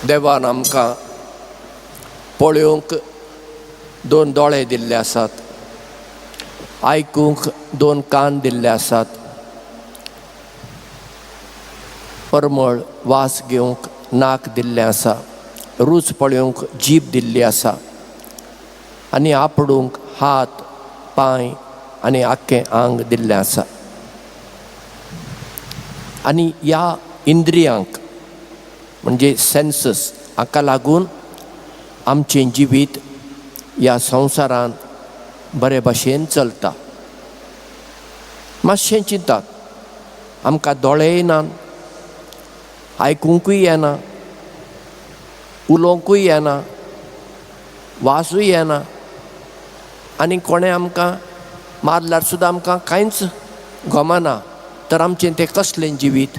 देवान आमकां पळोवंक दोन दोळे दिल्ले आसात, आयकूंक दोन कान दिल्ले आसात, परमळ वास घेवंक नाक दिल्लें आसा, रूच पळोवंक जीब दिल्ली आसा आनी आपडूंक हात पांय आनी आख्खें आंग दिल्लें आसा. आनी ह्या इंद्रियांक म्हणजे सेन्सस हाका लागून आमचें जिवीत ह्या संवसारांत बरे भाशेन चलता. मातशें चिंतात, आमकां दोळेय नात, आयकूंकूय येना, उलोवंकूय येना, वासूय येना आनी कोणें आमकां मारल्यार सुद्दां आमकां कांयच गमना, तर आमचें तें कसलें जिवीत?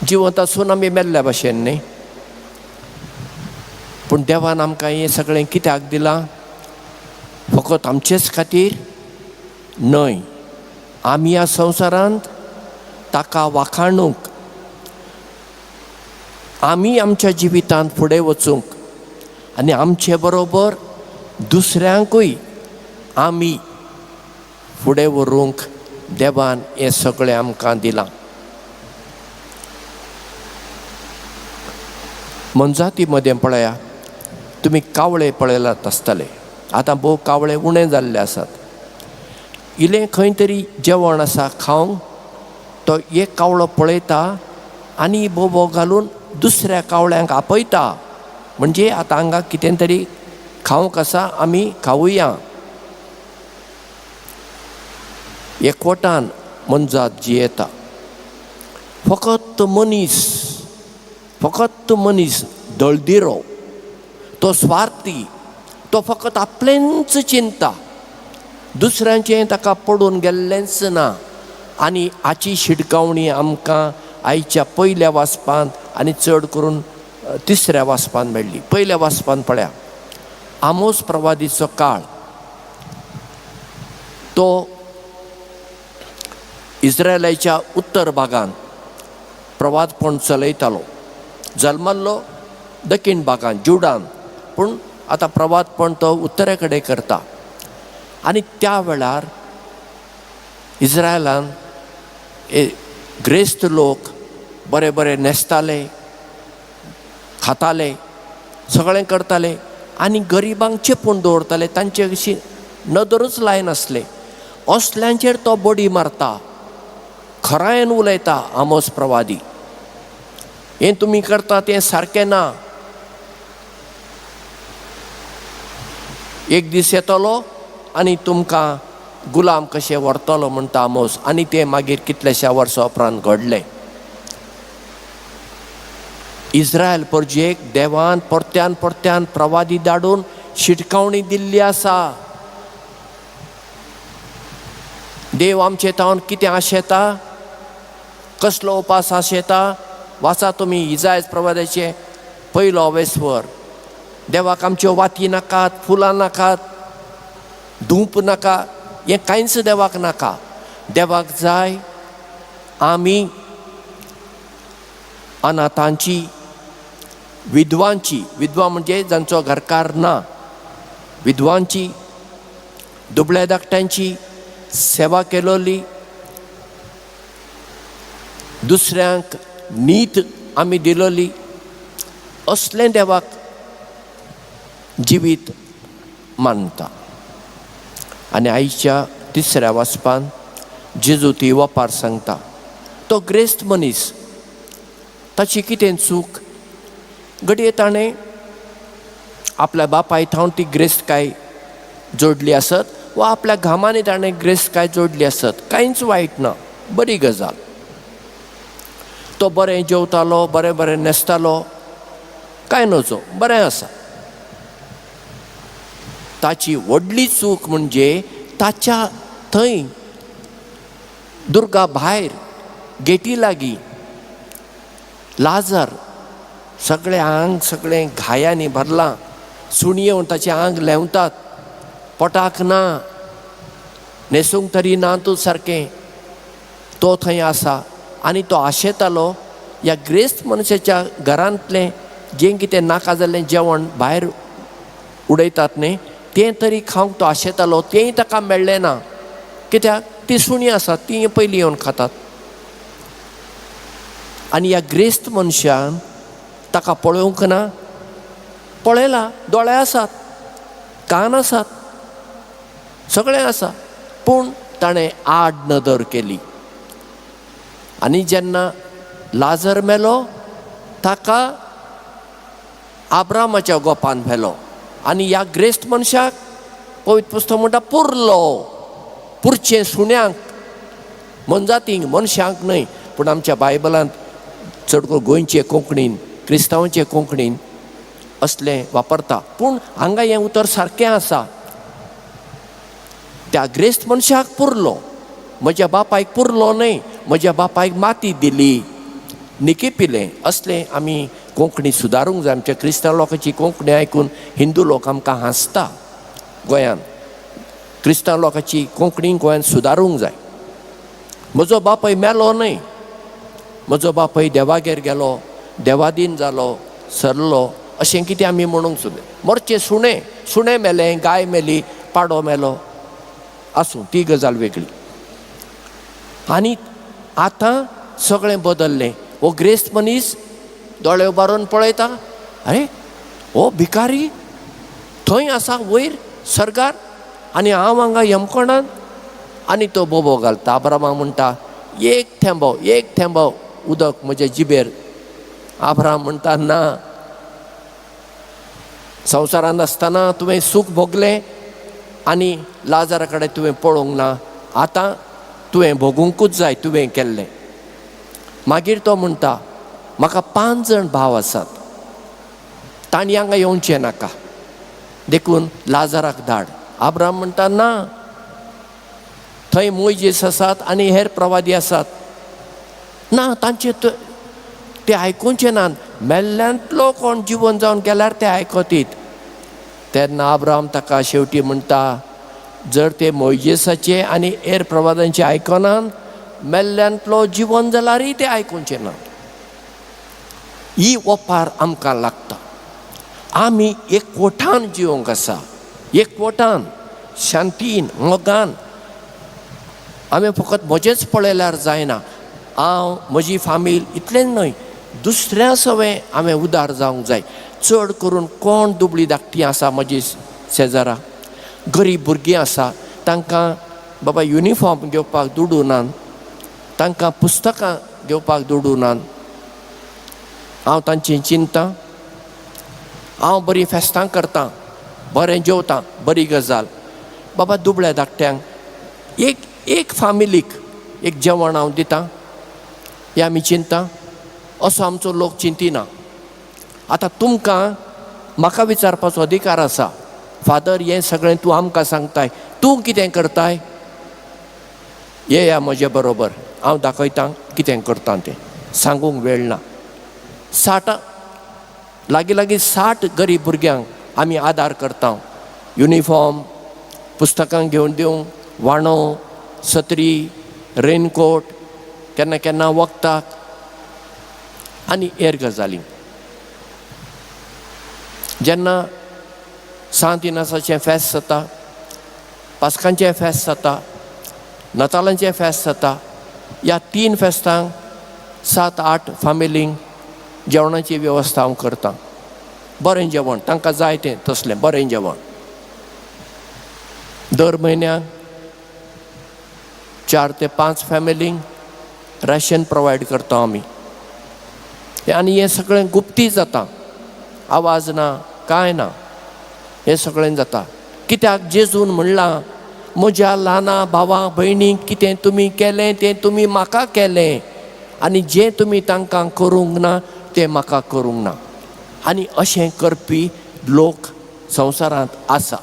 जिवंत आसून आमी मेल्ल्या भाशेन न्ही. पूण देवान आमकां हें सगळें कित्याक दिलां? फकत आमचेच खातीर न्हय, आमी ह्या संवसारांत ताका वाखाणूंक, आमी आमच्या जिवितांत फुडें वचूंक आनी आमचे बरोबर दुसऱ्यांकूय आमी फुडें व्हरूंक देवान हें सगळें आमकां दिलां. मनजाती मदें पळया, तुमी कावळे पळयलात आसतले. आतां भोव कावळे उणे जाल्ले आसात. इल्लें खंय तरी जेवण आसा खावंक, तो एक कावळो पळयता आनी बोबो घालून दुसऱ्या कावळ्यांक आपयता, म्हणजे आतां हांगा कितें तरी खावंक आसा, आमी खावुया. एकवटान मनजात जियेता. फकत मनीस दळदिरो, तो स्वार्थी, तो फकत आपलेंच चिंता, दुसऱ्यांचें ताका पडून गेल्लेंच ना. आनी हाची शिडकावणी आमकां आयच्या पयल्या वाचपांत आनी चड करून तिसऱ्या वाचपांत मेळ्ळी. पयल्या वाचपांत पळया, आमोस प्रवादीचो काळ, तो इस्रायलाच्या उत्तर भागांत प्रवादपण चलयतालो. जल्मल्लो दक्षिण भागांत जुडान, पूण आतां प्रवादपण तो उत्तरे कडेन करता. आनी त्या वेळार इस्रायलान ग्रेस्त लोक बरे बरे न्हेसताले, खाताले, सगळें करताले आनी गरिबांक चेपून दवरताले. तांचे अशी नदरूच लायनासले. असल्यांचेर तो बडी मारता. खरायेन उलयता आमोस प्रवादी, हें तुमी करता तें सारकें ना. एक दीस येतलो आनी तुमकां गुलाम कशें व्हरतलो म्हणटा आमोस. आनी तें मागीर कितलेशा वर्सां उपरांत घडलें. इस्रायल परजेक देवान परत्यान परत्यान प्रवादी धाडून शिटकावणी दिल्ली आसा. देव आमचे तावन कितें आशेता, कसलो उपास आशेता? वाचा तुमी इजायास प्रवादाचे पयलो वेसवर. देवाक आमच्यो वाती नाकात, फुलां नाकात, धूप नाका, हें कांयच देवाक नाका. देवाक जाय आमी अनाथांची, विधवांची, विधवा म्हणजे जांचो घरकार ना, विधवांची, दुबळ्या धाकट्यांची सेवा केलोली, दुसऱ्यांक नीत आमी दिलोली, असलें देवाक जिवीत मानता. आनी आयच्या तिसऱ्या वाचपान जेजू ती वपार सांगता. तो ग्रेस्त मनीस, ताची कितें चूक? घडये ताणें आपल्या बापाय थावन ती ग्रेस्तकाय जोडली आसत, वा आपल्या घामांनी ताणें ग्रेस्तकाय जोडली आसत, कांयच वायट ना, बरी गजाल. तो बरें जेवतालो, बरें बरें न्हेसतालो, कांय नजो, बरें आसा. ताची व्हडली चूक म्हणजे ताच्या थंय दुर्गा भायर गेटी लागीं लाजर सगळें आंग सगळें घायांनी भरलां. सुणी येवन ताचें आंग लेवतात, पोटाक ना, न्हेसूंक तरी ना तूं सारकें. तो थंय आसा आनी तो आशेतालो ह्या ग्रेस्त मनशाच्या घरांतलें जें कितें नाका जाल्लें जेवण भायर उडयतात न्ही, तें तरी खावंक तो आशेतालो, तेंय ताका मेळ्ळें ना. कित्याक ती सुणीं आसात, ती पयलीं येवन खातात. आनी ह्या ग्रेस्त मनशान ताका पळोवंक ना. पळयलां, दोळे आसात, कान आसात, सगळें आसा, पूण ताणें आड नदर केली. आनी जेन्ना लाजर मेलो ताका आब्रामाच्या गोपान व्हेलो. आनी ह्या ग्रेस्त मनशाक पवित्र पुस्तक म्हणटा पुरलो. पुरचें सुण्यांक, मनजातींक, मनशांक न्हय. पूण आमच्या बायबलांत चड करून गोंयचे कोंकणीन, क्रिस्तांवांचे कोंकणीन असलें वापरता. पूण हांगा हें उतर सारकें आसा. त्या ग्रेस्त मनशाक पुरलो, म्हज्या बापायक पुरलो न्हय, म्हज्या बापायक माती दिली, निकी पिलें. असलें आमी कोंकणी सुदारूंक जाय. आमच्या क्रिस्तांव लोकांची कोंकणी आयकून हिंदू लोक आमकां हांसता. गोंयांत क्रिस्तांव लोकांची कोंकणी गोंयांत सुदारूंक जाय. म्हजो बापाय मेलो न्हय, म्हजो बापाय देवागेर गेलो, देवादीन जालो, सरलो, अशें कितें आमी म्हणूंक सोदले. मरचें सुणें, सुणें मेलें, गाय मेली, पाडो मेलो, आसूं ती गजाल वेगळी. आनी आतां सगळें बदल्लें. हो ग्रेस्त मनीस दोळे उबारून पळयता, अरे हो भिकारी थंय आसा वयर सर्गार आनी हांव हांगा यमकोणान. आनी तो बोबो घालता. आब्रामाक म्हणटा एक थेंबो उदक म्हज्या जिबेर. आब्राम म्हणटा ना, संवसारांत आसतना तुवें सूख भोगलें आनी लाजरा कडेन तुवें पळोवंक ना. आतां तुवें भोगूंकूच जाय तुवें केल्लें. मागीर तो म्हणटा म्हाका 5 जाण भाव आसात, तांणी हांगा येवचें नाका, देखून लाजराक धाड. आब्राम म्हणटा ना, थंय मोइजेस आसात आनी हेर प्रवादी आसात, ना तांचे ते आयकुचें नात. मेल्ल्यांतलो कोण जिवन जावन गेल्यार ते आयकतीत. तेन्ना आब्राम ताका शेवटी म्हणटा, जर ते मोइजेसाचे आनी हेर प्रवादांचे आयकनात, मेल्ल्यांतलो जिवन जाल्यारय ते आयकुचें ना. ही ओपार आमकां लागता. आमी एकवटान जिवंक आसा, एकवटान, शांतीन, मोगान. आमी फकत म्हजेंच पळयल्यार जायना. हांव, म्हजी फामील इतलेंच न्हय, दुसऱ्या सवें हांवें उदार जावंक जाय. चड करून कोण दुबळी धाकटीं आसा म्हजी शेजारा, गरीब भुरगीं आसा, तांकां बाबा युनिफॉर्म घेवपाक दुडू नात, तांकां पुस्तकां घेवपाक दुडू नात. हांव तांची चिंता. हांव बरीं फेस्तां करतां, बरें जेवतां, बरी गजाल. बाबा दुबळ्या धाकट्यांक एक फामिलीक एक जेवण हांव दितां, हें आमी चिंता. असो आमचो लोक चिंतिना. आतां तुमकां म्हाका विचारपाचो अधिकार आसा, फादर हें सगळें तूं आमकां सांगताय, तूं कितें करताय? येया म्हजे बरोबर, हांव दाखयतां कितें करतां तें. सांगूंक वेळ ना. 60 लागीं 60 गरीब भुरग्यांक आमी आदार करता. युनिफॉर्म, पुस्तकां घेवन दिवंक, वाणो, सत्री, रेनकोट, केन्ना केन्ना वखदाक आनी हेर गजाली. जेन्ना सांत इनासाचें फेस्त जाता, पास्कांचें फेस्त जाता, नतालांचें फेस्त जाता, ह्या 3 फेस्तांक 7-8 फामिलींक जेवणाची वेवस्था हांव करतां. बरें जेवण, तांकां जाय तें तसलें बरें जेवण. दर म्हयन्याक 4 ते 5 फॅमिलींक राशन प्रोवायड करता आमी. आनी हें सगळें गुप्ती जाता, आवाज ना, कांय ना, हें सगळें जाता. कित्याक जेजून म्हणलां, म्हज्या ल्हाना भावां भयणीक कितें तुमी केलें तें तुमी म्हाका केलें, आनी जें तुमी तांकां करूंक ना तें म्हाका करूंक ना. आनी अशें करपी लोक संवसारांत आसा.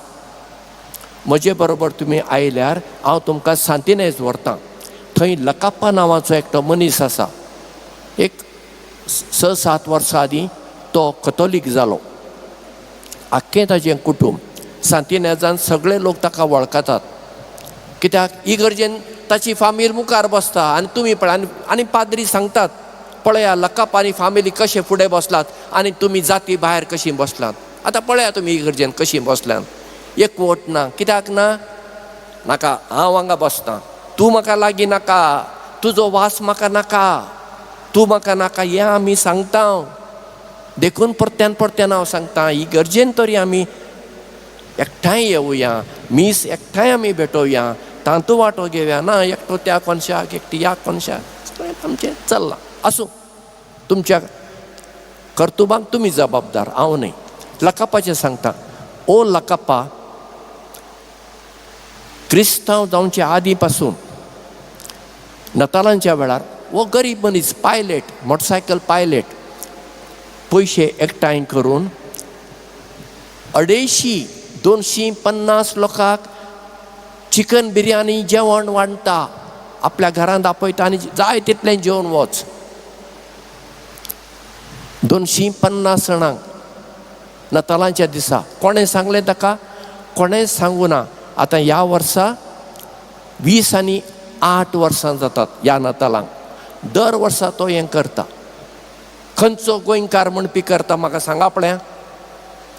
म्हजे बरोबर तुमी आयल्यार हांव तुमकां सांतिनेज व्हरतां. थंय लकाप्पा नांवाचो एकटो मनीस आसा. एक 6-7 वर्सां आदीं तो कथोलीक जालो. आख्खें ताचें कुटूंब सांतिनेजांत सगळे लोक ताका वळखतात. कित्याक इगर्जेन ताची फामील मुखार बसता आनी तुमी पळय आनी पाद्री सांगतात, पळया लकाप आनी फामिली कशे फुडें बसलात आनी तुमी जाती भायर कशी बसलात. आतां पळया तुमी इगर्जेन कशी बसल्यात. एकवट ना. कित्याक ना? नाका, हांव हांगा बसतां, तूं म्हाका लागीं नाका, तुजो वास म्हाका नाका, तूं म्हाका नाका, हें आमी सांगता. देखून परत्यान परत्यान हांव सांगता, इगर्जेन तरी आमी एकठांय येवया, मीस एकठांय आमी भेटोवया, तांतू वांटो घेवया. ना एकटो त्या कोनशाक, एकटी ह्या कोनशाक, आमचें चल्लां. आसूं, तुमच्या कर्तुबांक तुमी जबाबदार, हांव न्ही. लकापाचें सांगता. ओ लकापा, क्रिस्तांव जावचे आदी पासून नतालांच्या वेळार वो गरीब मनीस, पायलट, मोटरसायकल पायलट, पयशे एकठांय करून 250 लोकांक चिकन बिर्याणी जेवण वाडटा. आपल्या घरांत आपयता आनी जाय तितलें जेवन वच. 250 जाणांक नतालांच्या दिसा. कोणें सांगलें ताका? कोणेंच सांगू ना. आतां ह्या वर्सा 20 आनी 8 वर्सां जातात ह्या नतालांक. दर वर्सा तो हें करता. खंयचो गोंयकार म्हणपी करता म्हाका सांगा पळया.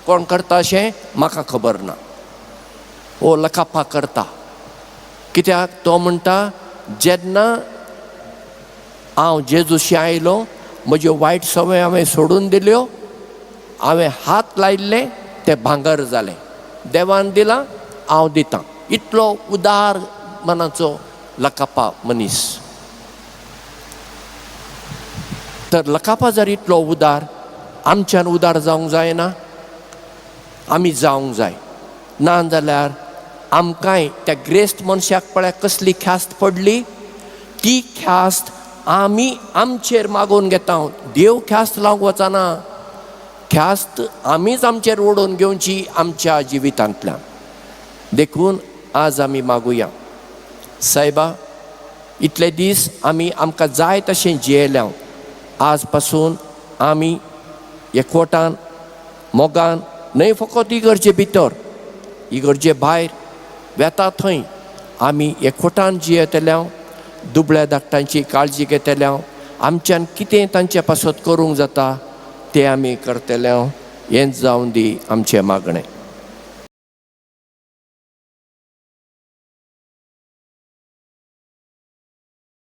कोण करता अशें म्हाका खबर ना. ओ लकापा करता. कित्याक तो म्हणटा, जेन्ना हांव जेजूशी आयलो, म्हज्यो वायट संवय हांवें सोडून दिल्यो, हांवें हात लायिल्ले ते भांगर जालें. देवान दिलां, हांव दितां. इतलो उदार मनाचो लकापा मनीस. तर लकापा जर इतलो उदार, आमच्यान उदार जावंक जायना? आमी जावंक जाय. ना जाल्यार आमकांय त्या ग्रेस्त मनशाक पळय कसली ख्यास्त पडली. ती ख्यास्त आमी आमचेर मागून घेता. देव ख्यास्त लावंक वचना. ख्यास्त आमीच आमचेर ओडून घेवची आमच्या जिवितांतल्यान. देखून आज आमी मागुया, सायबा, इतले दीस आमी आमकां जाय तशें जियेल्या. आज पासून आमी एकवटान मोगान, न्हय फकत इगर्जे भितर, इगर्जे भायर वेता थंय आमी एकवटान जियेतल्या, दुबळ्या धाकट्यांची काळजी घेतल्या. आमच्यान कितें तांचे पासत करूंक जाता तें आमी करतल्या. हेंच जावन दी आमचें मागणें.